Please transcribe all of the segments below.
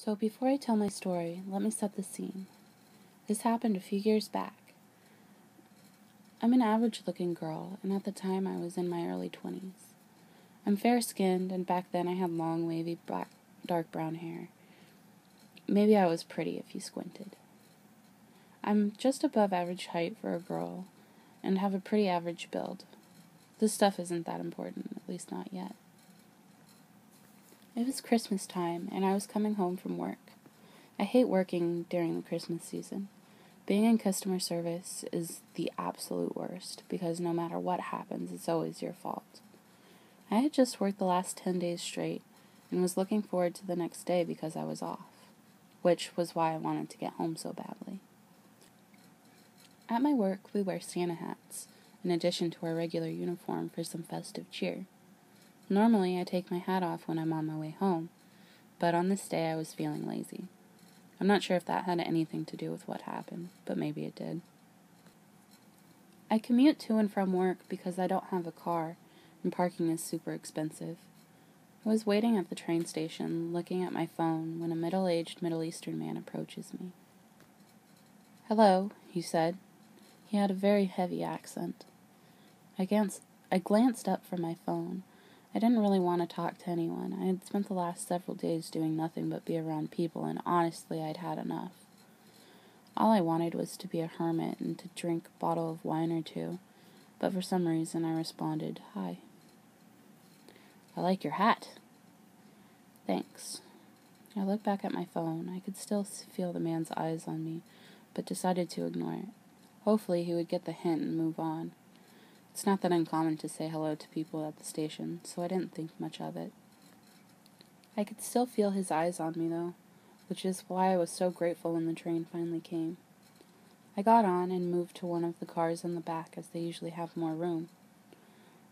So before I tell my story, let me set the scene. This happened a few years back. I'm an average-looking girl, and at the time I was in my early 20s. I'm fair-skinned, and back then I had long, wavy, dark brown hair. Maybe I was pretty if you squinted. I'm just above average height for a girl, and have a pretty average build. This stuff isn't that important, at least not yet. It was Christmas time, and I was coming home from work. I hate working during the Christmas season. Being in customer service is the absolute worst, because no matter what happens, it's always your fault. I had just worked the last 10 days straight, and was looking forward to the next day because I was off, which was why I wanted to get home so badly. At my work, we wear Santa hats, in addition to our regular uniform for some festive cheer. Normally, I take my hat off when I'm on my way home, but on this day I was feeling lazy. I'm not sure if that had anything to do with what happened, but maybe it did. I commute to and from work because I don't have a car, and parking is super expensive. I was waiting at the train station, looking at my phone, when a middle-aged Middle Eastern man approaches me. "Hello," he said. He had a very heavy accent. I glanced up from my phone. I didn't really want to talk to anyone. I had spent the last several days doing nothing but be around people, and honestly, I'd had enough. All I wanted was to be a hermit and to drink a bottle of wine or two, but for some reason I responded, "Hi." "I like your hat." "Thanks." I looked back at my phone. I could still feel the man's eyes on me, but decided to ignore it. Hopefully he would get the hint and move on. It's not that uncommon to say hello to people at the station, so I didn't think much of it. I could still feel his eyes on me, though, which is why I was so grateful when the train finally came. I got on and moved to one of the cars in the back, as they usually have more room.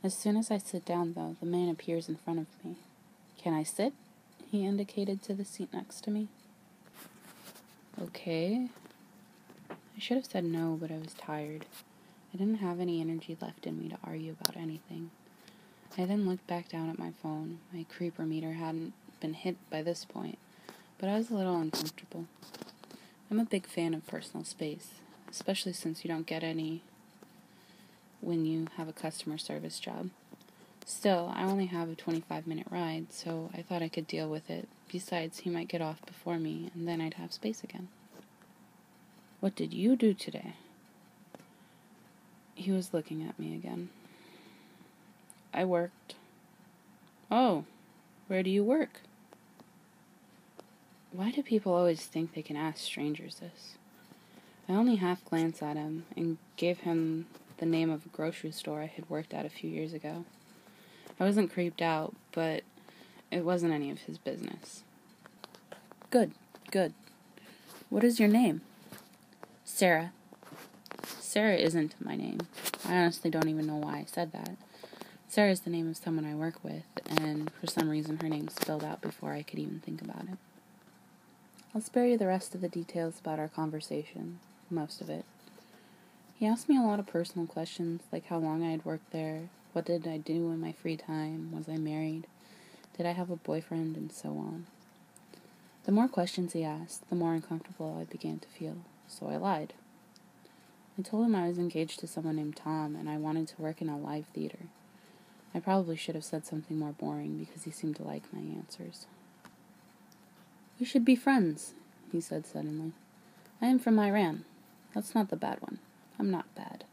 As soon as I sit down, though, the man appears in front of me. "Can I sit?" he indicated to the seat next to me. Okay. I should have said no, but I was tired. I didn't have any energy left in me to argue about anything. I then looked back down at my phone. My creeper meter hadn't been hit by this point, but I was a little uncomfortable. I'm a big fan of personal space, especially since you don't get any when you have a customer service job. Still, I only have a 25-minute ride, so I thought I could deal with it. Besides, he might get off before me, and then I'd have space again. "What did you do today?" He was looking at me again. "I worked." "Oh, where do you work?" Why do people always think they can ask strangers this? I only half glanced at him and gave him the name of a grocery store I had worked at a few years ago. I wasn't creeped out, but it wasn't any of his business. Good. What is your name?" "Sarah." Sarah isn't my name. I honestly don't even know why I said that. Sarah is the name of someone I work with, and for some reason her name spilled out before I could even think about it. I'll spare you the rest of the details about our conversation, most of it. He asked me a lot of personal questions, like how long I had worked there, what did I do in my free time, was I married, did I have a boyfriend, and so on. The more questions he asked, the more uncomfortable I began to feel, so I lied. I told him I was engaged to someone named Tom, and I wanted to work in a live theater. I probably should have said something more boring, because he seemed to like my answers. "We should be friends," he said suddenly. "I am from Iran. That's not the bad one. I'm not bad."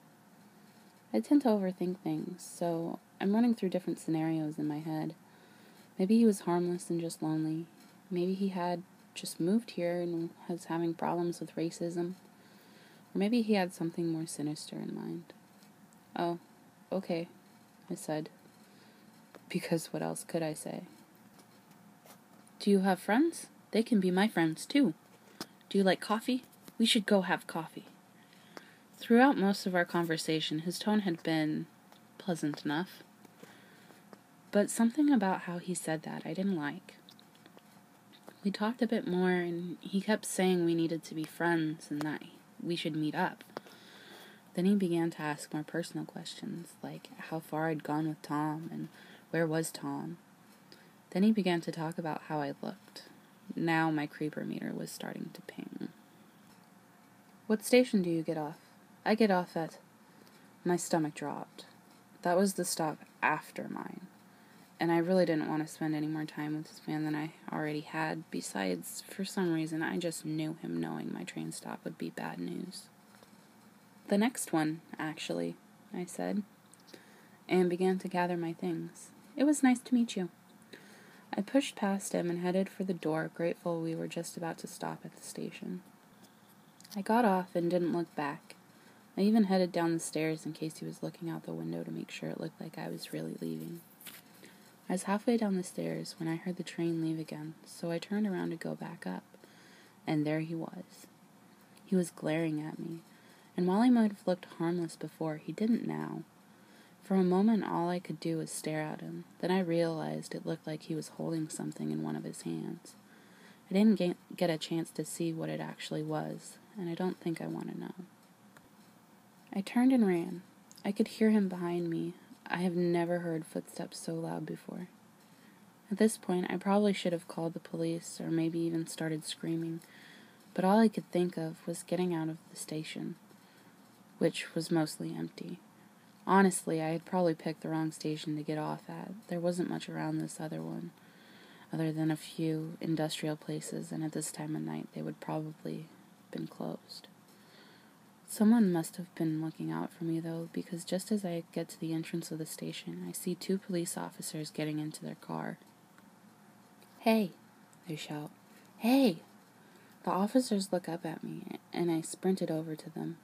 I tend to overthink things, so I'm running through different scenarios in my head. Maybe he was harmless and just lonely. Maybe he had just moved here and was having problems with racism. Or maybe he had something more sinister in mind. "Oh, okay," I said. Because what else could I say? "Do you have friends? They can be my friends, too. Do you like coffee? We should go have coffee." Throughout most of our conversation, his tone had been pleasant enough. But something about how he said that I didn't like. We talked a bit more, and he kept saying we needed to be friends and that we should meet up. Then he began to ask more personal questions, like how far I'd gone with Tom and where was Tom. Then he began to talk about how I looked. Now my creeper meter was starting to ping. "What station do you get off?" "I get off at..." My stomach dropped. That was the stop after mine. And I really didn't want to spend any more time with this man than I already had. Besides, for some reason, I just knew him knowing my train stop would be bad news. "The next one, actually," I said, and began to gather my things. "It was nice to meet you." I pushed past him and headed for the door, grateful we were just about to stop at the station. I got off and didn't look back. I even headed down the stairs in case he was looking out the window to make sure it looked like I was really leaving. I was halfway down the stairs when I heard the train leave again, so I turned around to go back up, and there he was. He was glaring at me, and while he might have looked harmless before, he didn't now. For a moment, all I could do was stare at him. Then I realized it looked like he was holding something in one of his hands. I didn't get a chance to see what it actually was, and I don't think I want to know. I turned and ran. I could hear him behind me. I have never heard footsteps so loud before. At this point, I probably should have called the police, or maybe even started screaming, but all I could think of was getting out of the station, which was mostly empty. Honestly, I had probably picked the wrong station to get off at. There wasn't much around this other one, other than a few industrial places, and at this time of night they would probably have been closed. Someone must have been looking out for me, though, because just as I get to the entrance of the station, I see 2 police officers getting into their car. "Hey," they shout. "Hey!" The officers look up at me, and I sprinted over to them.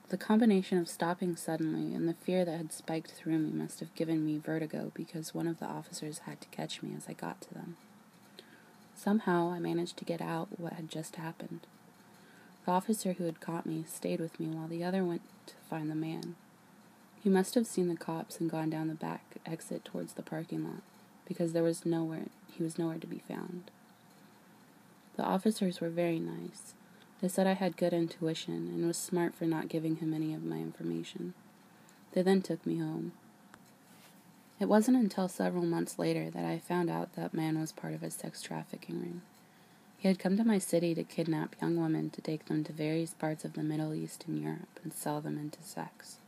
The combination of stopping suddenly and the fear that had spiked through me must have given me vertigo because one of the officers had to catch me as I got to them. Somehow I managed to get out what had just happened. The officer who had caught me stayed with me while the other went to find the man. He must have seen the cops and gone down the back exit towards the parking lot, because he was nowhere to be found. The officers were very nice. They said I had good intuition and was smart for not giving him any of my information. They then took me home. It wasn't until several months later that I found out that man was part of a sex trafficking ring. He had come to my city to kidnap young women to take them to various parts of the Middle East and Europe and sell them into sex.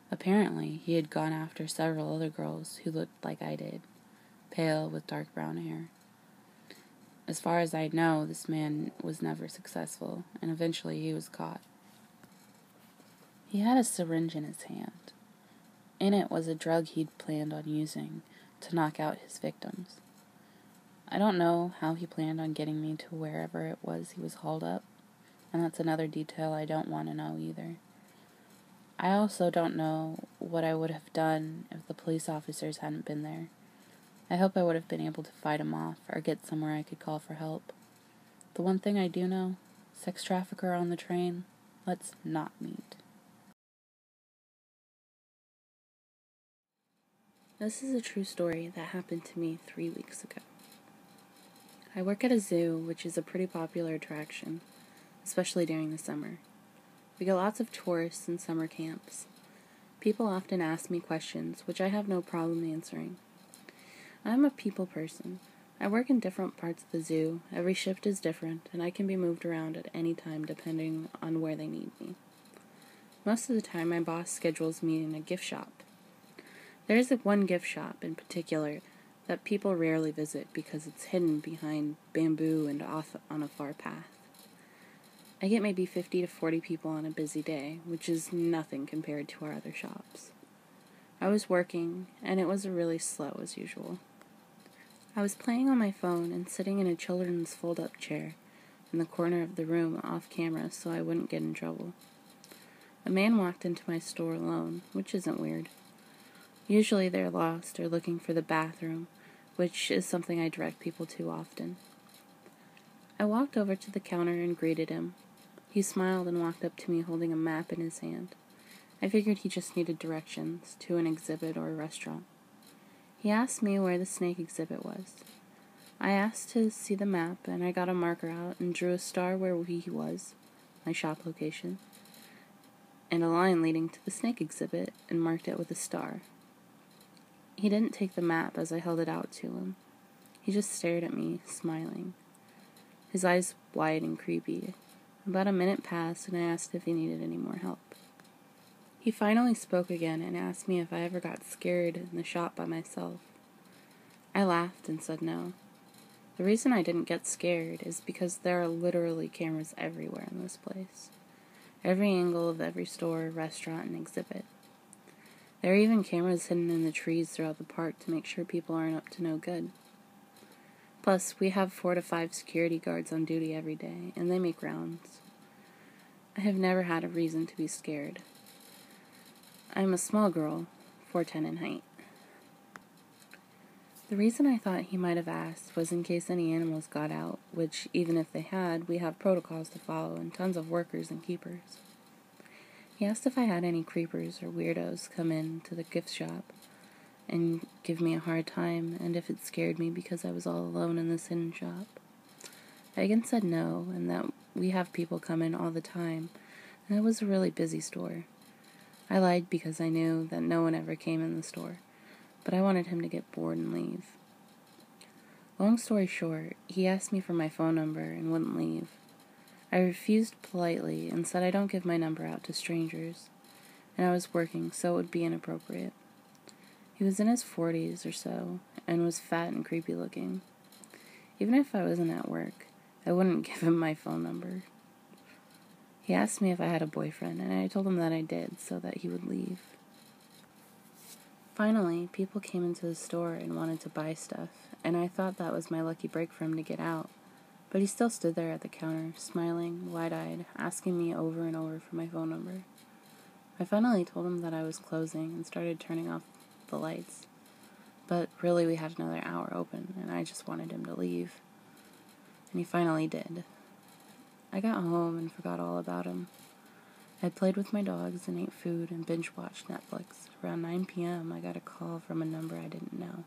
Apparently, he had gone after several other girls who looked like I did, pale with dark brown hair. As far as I know, this man was never successful, and eventually he was caught. He had a syringe in his hand. In it was a drug he'd planned on using to knock out his victims. I don't know how he planned on getting me to wherever it was he was hauled up, and that's another detail I don't want to know either. I also don't know what I would have done if the police officers hadn't been there. I hope I would have been able to fight him off or get somewhere I could call for help. The one thing I do know, sex trafficker on the train, let's not meet. This is a true story that happened to me 3 weeks ago. I work at a zoo, which is a pretty popular attraction, especially during the summer. We get lots of tourists and summer camps. People often ask me questions, which I have no problem answering. I'm a people person. I work in different parts of the zoo. Every shift is different, and I can be moved around at any time depending on where they need me. Most of the time, my boss schedules me in a gift shop. There is one gift shop in particular that people rarely visit because it's hidden behind bamboo and off on a far path. I get maybe 50 to 40 people on a busy day, which is nothing compared to our other shops. I was working, and it was really slow as usual. I was playing on my phone and sitting in a children's fold-up chair in the corner of the room off camera so I wouldn't get in trouble. A man walked into my store alone, which isn't weird. Usually they're lost or looking for the bathroom, which is something I direct people to often. I walked over to the counter and greeted him. He smiled and walked up to me holding a map in his hand. I figured he just needed directions to an exhibit or a restaurant. He asked me where the snake exhibit was. I asked to see the map, and I got a marker out and drew a star where he was, my shop location, and a line leading to the snake exhibit, and marked it with a star. He didn't take the map as I held it out to him. He just stared at me, smiling. his eyes wide and creepy. About a minute passed, and I asked if he needed any more help. He finally spoke again and asked me if I ever got scared in the shop by myself. I laughed and said no. The reason I didn't get scared is because there are literally cameras everywhere in this place. Every angle of every store, restaurant, and exhibit. There are even cameras hidden in the trees throughout the park to make sure people aren't up to no good. Plus, we have 4 to 5 security guards on duty every day, and they make rounds. I have never had a reason to be scared. I am a small girl, 4'10" in height. The reason I thought he might have asked was in case any animals got out, which, even if they had, we have protocols to follow and tons of workers and keepers. He asked if I had any creepers or weirdos come in to the gift shop and give me a hard time, and if it scared me because I was all alone in this hidden shop. I again said no, and that we have people come in all the time, and it was a really busy store. I lied because I knew that no one ever came in the store, but I wanted him to get bored and leave. Long story short, he asked me for my phone number and wouldn't leave. I refused politely and said I don't give my number out to strangers, and I was working, so it would be inappropriate. He was in his 40s or so, and was fat and creepy looking. Even if I wasn't at work, I wouldn't give him my phone number. He asked me if I had a boyfriend, and I told him that I did, so that he would leave. Finally, people came into the store and wanted to buy stuff, and I thought that was my lucky break for him to get out. But he still stood there at the counter, smiling, wide-eyed, asking me over and over for my phone number. I finally told him that I was closing and started turning off the lights. But really we had another hour open, and I just wanted him to leave. And he finally did. I got home and forgot all about him. I played with my dogs and ate food and binge-watched Netflix. Around 9 p.m., I got a call from a number I didn't know.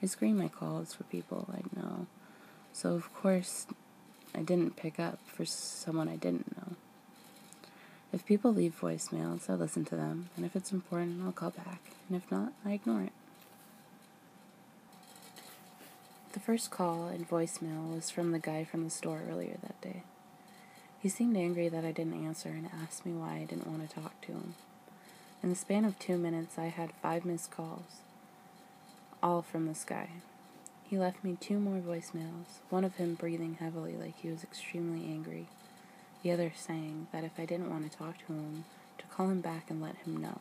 I screened my calls for people I know, so of course I didn't pick up for someone I didn't know. If people leave voicemails, I listen to them, and if it's important, I'll call back, and if not, I ignore it. The first call and voicemail was from the guy from the store earlier that day. He seemed angry that I didn't answer and asked me why I didn't want to talk to him. In the span of 2 minutes, I had 5 missed calls, all from this guy. He left me 2 more voicemails, one of him breathing heavily like he was extremely angry, the other saying that if I didn't want to talk to him, to call him back and let him know.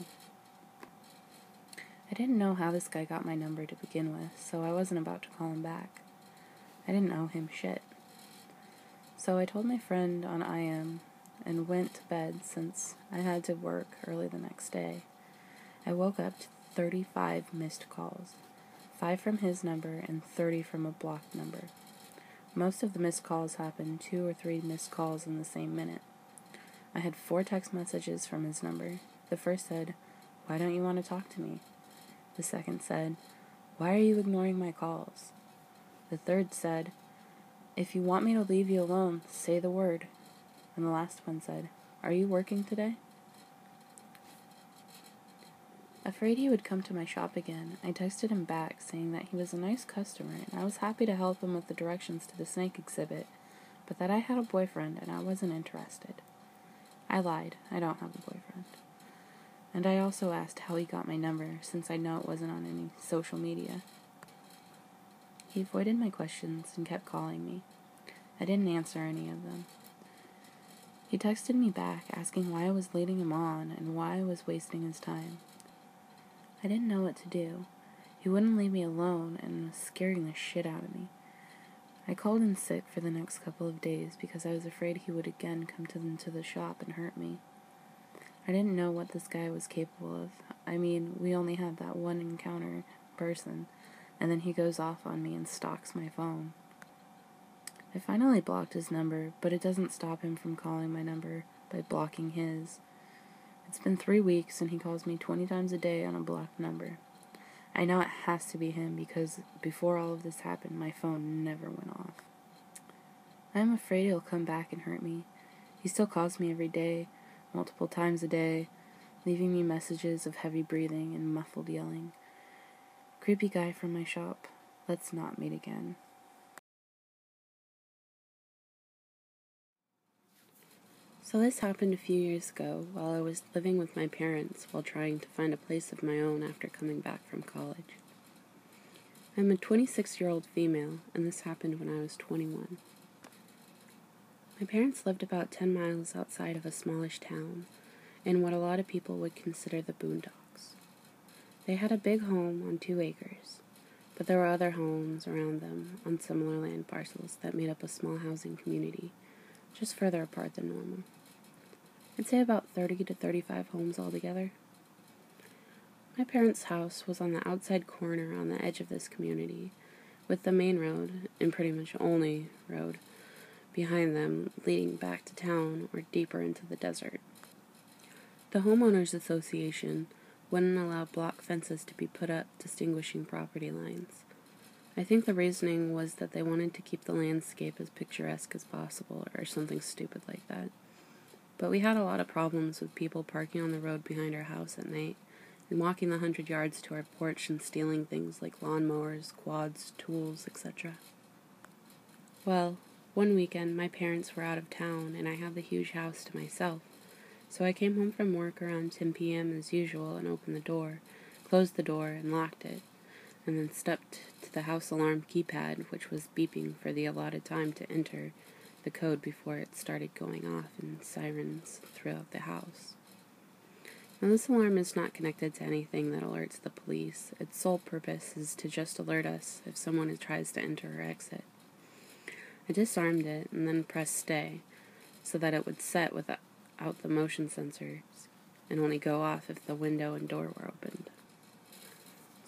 I didn't know how this guy got my number to begin with, so I wasn't about to call him back. I didn't owe him shit. So I told my friend on IM and went to bed since I had to work early the next day. I woke up to 35 missed calls, 5 from his number and 30 from a blocked number. Most of the missed calls happened 2 or 3 missed calls in the same minute. I had 4 text messages from his number. The first said, "Why don't you want to talk to me?" The second said, "Why are you ignoring my calls?" The third said, "If you want me to leave you alone, say the word." And the last one said, "Are you working today?" Afraid he would come to my shop again, I texted him back saying that he was a nice customer and I was happy to help him with the directions to the snake exhibit, but that I had a boyfriend and I wasn't interested. I lied, I don't have a boyfriend. And I also asked how he got my number, since I know it wasn't on any social media. He avoided my questions and kept calling me. I didn't answer any of them. He texted me back asking why I was leading him on and why I was wasting his time. I didn't know what to do. He wouldn't leave me alone and was scaring the shit out of me. I called in sick for the next couple of days because I was afraid he would again come into the shop and hurt me. I didn't know what this guy was capable of. I mean, we only had that one encounter in person, and then he goes off on me and stalks my phone. I finally blocked his number, but it doesn't stop him from calling my number by blocking his. It's been 3 weeks and he calls me 20 times a day on a blocked number. I know it has to be him because before all of this happened, my phone never went off. I am afraid he'll come back and hurt me. He still calls me every day, multiple times a day, leaving me messages of heavy breathing and muffled yelling. Creepy guy from my shop, let's not meet again. So this happened a few years ago while I was living with my parents while trying to find a place of my own after coming back from college. I'm a 26-year-old female, and this happened when I was 21. My parents lived about 10 miles outside of a smallish town, in what a lot of people would consider the boondocks. They had a big home on 2 acres, but there were other homes around them on similar land parcels that made up a small housing community, just further apart than normal. I'd say about 30 to 35 homes altogether. My parents' house was on the outside corner on the edge of this community, with the main road, and pretty much only road, behind them leading back to town or deeper into the desert. The homeowners association wouldn't allow block fences to be put up distinguishing property lines. I think the reasoning was that they wanted to keep the landscape as picturesque as possible, or something stupid like that. But we had a lot of problems with people parking on the road behind our house at night, and walking the 100 yards to our porch and stealing things like lawnmowers, quads, tools, etc. Well, one weekend my parents were out of town and I had the huge house to myself, so I came home from work around 10 p.m. as usual and opened the door, closed the door and locked it, and then stepped to the house alarm keypad, which was beeping for the allotted time to enter the code before it started going off in sirens throughout the house. Now, this alarm is not connected to anything that alerts the police. Its sole purpose is to just alert us if someone tries to enter or exit. I disarmed it and then pressed stay so that it would set without the motion sensors and only go off if the window and door were opened.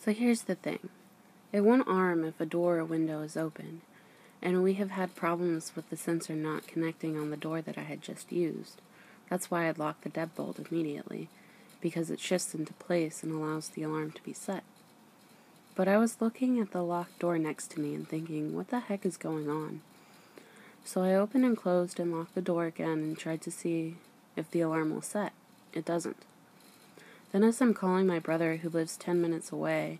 So here's the thing. It won't arm if a door or window is open, and we have had problems with the sensor not connecting on the door that I had just used. That's why I'd locked the deadbolt immediately, because it shifts into place and allows the alarm to be set. But I was looking at the locked door next to me and thinking, what the heck is going on? So I opened and closed and locked the door again and tried to see if the alarm will set. It doesn't. Then as I'm calling my brother, who lives 10 minutes away,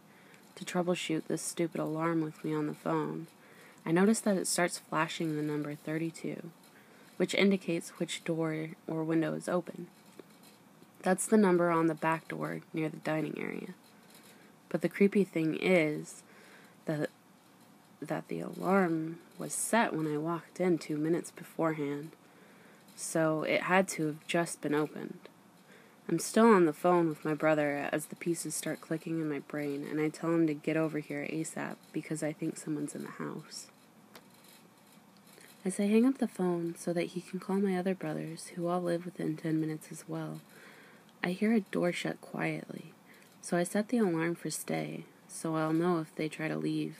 to troubleshoot this stupid alarm with me on the phone, I notice that it starts flashing the number 32, which indicates which door or window is open. That's the number on the back door near the dining area. But the creepy thing is that the alarm was set when I walked in 2 minutes beforehand, so it had to have just been opened. I'm still on the phone with my brother as the pieces start clicking in my brain, and I tell him to get over here ASAP because I think someone's in the house. As I hang up the phone so that he can call my other brothers, who all live within 10 minutes as well, I hear a door shut quietly, so I set the alarm for stay, so I'll know if they try to leave.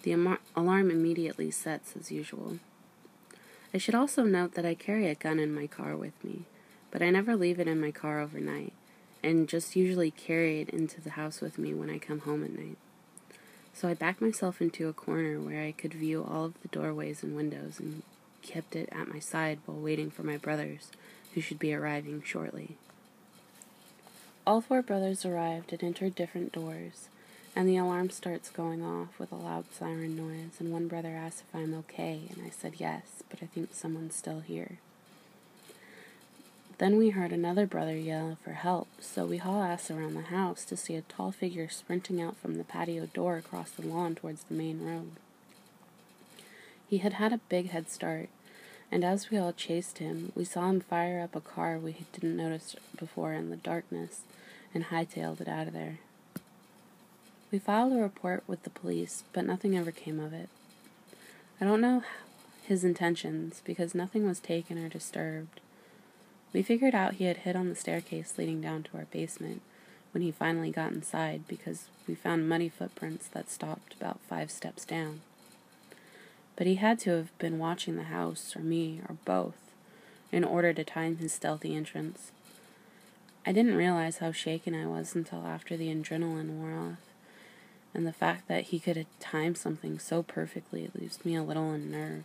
The alarm immediately sets as usual. I should also note that I carry a gun in my car with me, but I never leave it in my car overnight, and just usually carry it into the house with me when I come home at night. So I backed myself into a corner where I could view all of the doorways and windows and kept it at my side while waiting for my brothers, who should be arriving shortly. All 4 brothers arrived and entered different doors, and the alarm starts going off with a loud siren noise, and one brother asked if I'm okay, and I said yes, but I think someone's still here. Then we heard another brother yell for help, so we haul ass around the house to see a tall figure sprinting out from the patio door across the lawn towards the main road. He had had a big head start, and as we all chased him, we saw him fire up a car we didn't notice before in the darkness and hightailed it out of there. We filed a report with the police, but nothing ever came of it. I don't know his intentions because nothing was taken or disturbed. We figured out he had hid on the staircase leading down to our basement when he finally got inside because we found muddy footprints that stopped about 5 steps down. But he had to have been watching the house, or me, or both, in order to time his stealthy entrance. I didn't realize how shaken I was until after the adrenaline wore off, and the fact that he could time something so perfectly leaves me a little unnerved.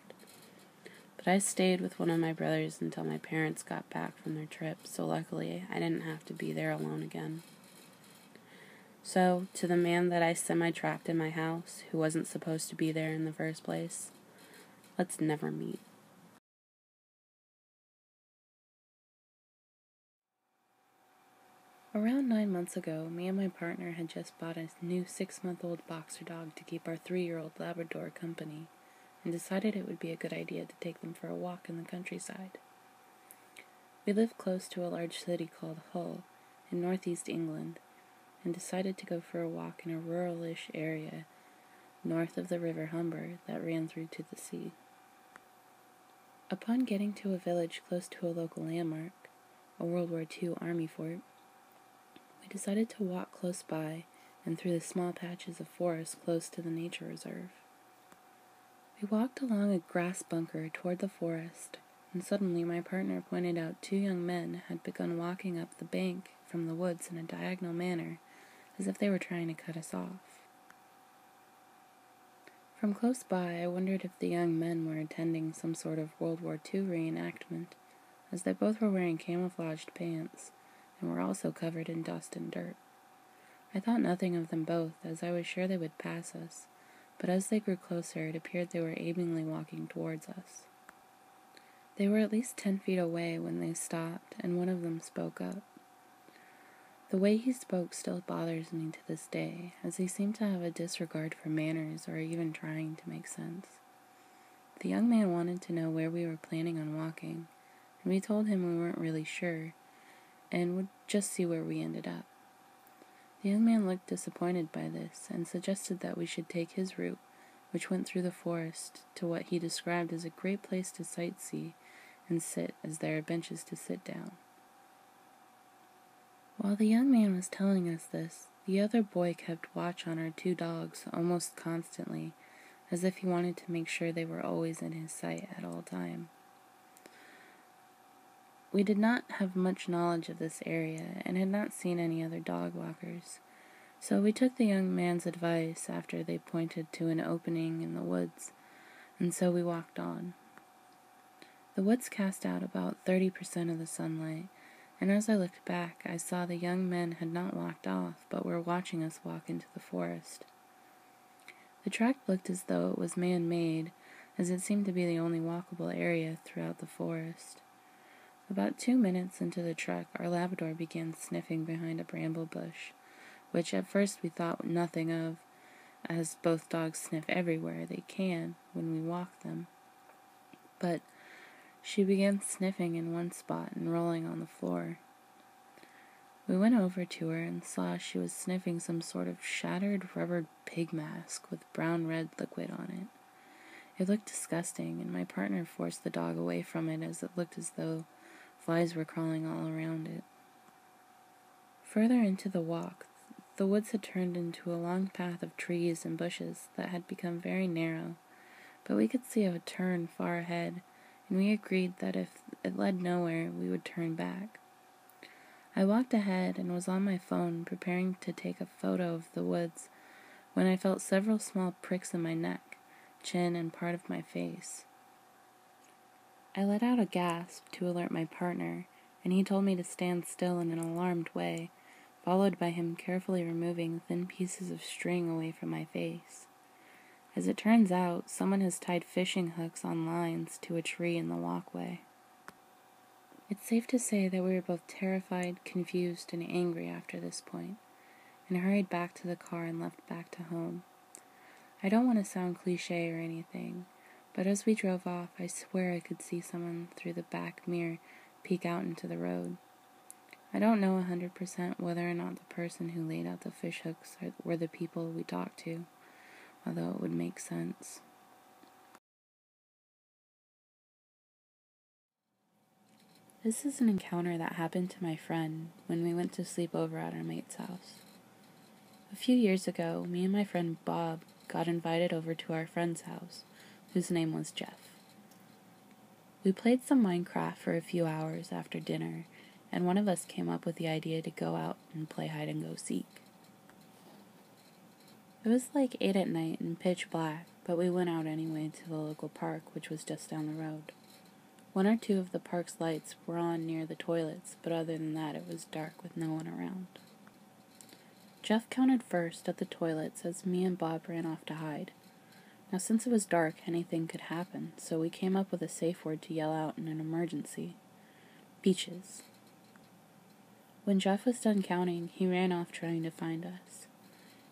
But I stayed with one of my brothers until my parents got back from their trip, so luckily I didn't have to be there alone again. So, to the man that I semi-trapped in my house, who wasn't supposed to be there in the first place, let's never meet. Around 9 months ago, me and my partner had just bought a new 6-month-old boxer dog to keep our 3-year-old Labrador company, and decided it would be a good idea to take them for a walk in the countryside. We live close to a large city called Hull, in northeast England, and decided to go for a walk in a rural-ish area north of the River Humber that ran through to the sea. Upon getting to a village close to a local landmark, a World War II Army fort, we decided to walk close by and through the small patches of forest close to the nature reserve. We walked along a grass bunker toward the forest, and suddenly my partner pointed out 2 young men had begun walking up the bank from the woods in a diagonal manner, as if they were trying to cut us off. From close by, I wondered if the young men were attending some sort of World War II reenactment, as they both were wearing camouflaged pants, and were also covered in dust and dirt. I thought nothing of them both, as I was sure they would pass us, but as they grew closer, it appeared they were aimlessly walking towards us. They were at least 10 feet away when they stopped, and one of them spoke up. The way he spoke still bothers me to this day, as he seemed to have a disregard for manners or even trying to make sense. The young man wanted to know where we were planning on walking, and we told him we weren't really sure, and would just see where we ended up. The young man looked disappointed by this, and suggested that we should take his route, which went through the forest to what he described as a great place to sightsee and sit, as there are benches to sit down. While the young man was telling us this, the other boy kept watch on our 2 dogs almost constantly, as if he wanted to make sure they were always in his sight at all time. We did not have much knowledge of this area, and had not seen any other dog walkers, so we took the young man's advice after they pointed to an opening in the woods, and so we walked on. The woods cast out about 30% of the sunlight, and as I looked back, I saw the young men had not walked off, but were watching us walk into the forest. The track looked as though it was man-made, as it seemed to be the only walkable area throughout the forest. About 2 minutes into the trek, our Labrador began sniffing behind a bramble bush, which at first we thought nothing of, as both dogs sniff everywhere they can when we walk them. But she began sniffing in one spot and rolling on the floor. We went over to her and saw she was sniffing some sort of shattered rubber pig mask with brown-red liquid on it. It looked disgusting, and my partner forced the dog away from it as it looked as though flies were crawling all around it. Further into the walk, the woods had turned into a long path of trees and bushes that had become very narrow, but we could see a turn far ahead, and we agreed that if it led nowhere, we would turn back. I walked ahead and was on my phone preparing to take a photo of the woods when I felt several small pricks in my neck, chin, and part of my face. I let out a gasp to alert my partner, and he told me to stand still in an alarmed way, followed by him carefully removing thin pieces of string away from my face. As it turns out, someone has tied fishing hooks on lines to a tree in the walkway. It's safe to say that we were both terrified, confused, and angry after this point, and hurried back to the car and left back to home. I don't want to sound cliché or anything, but as we drove off, I swear I could see someone through the back mirror peek out into the road. I don't know 100% whether or not the person who laid out the fish hooks were the people we talked to, although it would make sense. This is an encounter that happened to my friend when we went to sleep over at our mate's house. A few years ago, me and my friend Bob got invited over to our friend's house, whose name was Jeff. We played some Minecraft for a few hours after dinner, and one of us came up with the idea to go out and play hide-and-go-seek. It was like 8 at night and pitch black, but we went out anyway to the local park, which was just down the road. 1 or 2 of the park's lights were on near the toilets, but other than that it was dark with no one around. Jeff counted first at the toilets as me and Bob ran off to hide. Now since it was dark, anything could happen, so we came up with a safe word to yell out in an emergency. Beaches. When Jeff was done counting, he ran off trying to find us.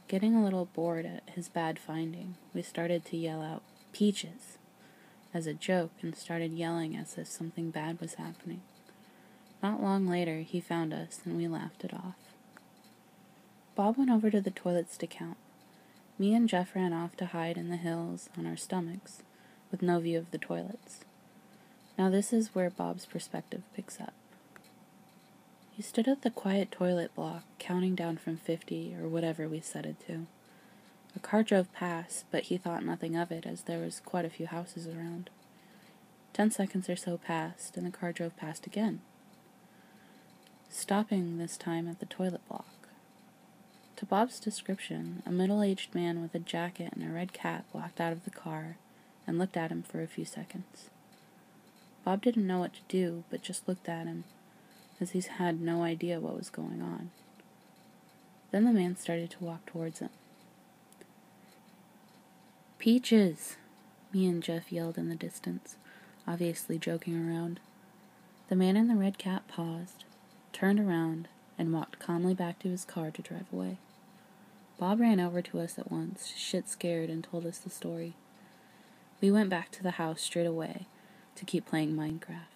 Getting a little bored at his bad finding, we started to yell out, "Peaches!" as a joke and started yelling as if something bad was happening. Not long later, he found us and we laughed it off. Bob went over to the toilets to count. Me and Jeff ran off to hide in the hills on our stomachs, with no view of the toilets. Now this is where Bob's perspective picks up. He stood at the quiet toilet block, counting down from 50 or whatever we set it to. A car drove past, but he thought nothing of it as there was quite a few houses around. 10 seconds or so passed, and the car drove past again, stopping this time at the toilet block. To Bob's description, a middle-aged man with a jacket and a red cap walked out of the car and looked at him for a few seconds. Bob didn't know what to do, but just looked at him, as he had no idea what was going on. Then the man started to walk towards him. "Peaches!" me and Jeff yelled in the distance, obviously joking around. The man in the red cap paused, turned around, and walked calmly back to his car to drive away. Bob ran over to us at once, shit scared, and told us the story. We went back to the house straight away to keep playing Minecraft.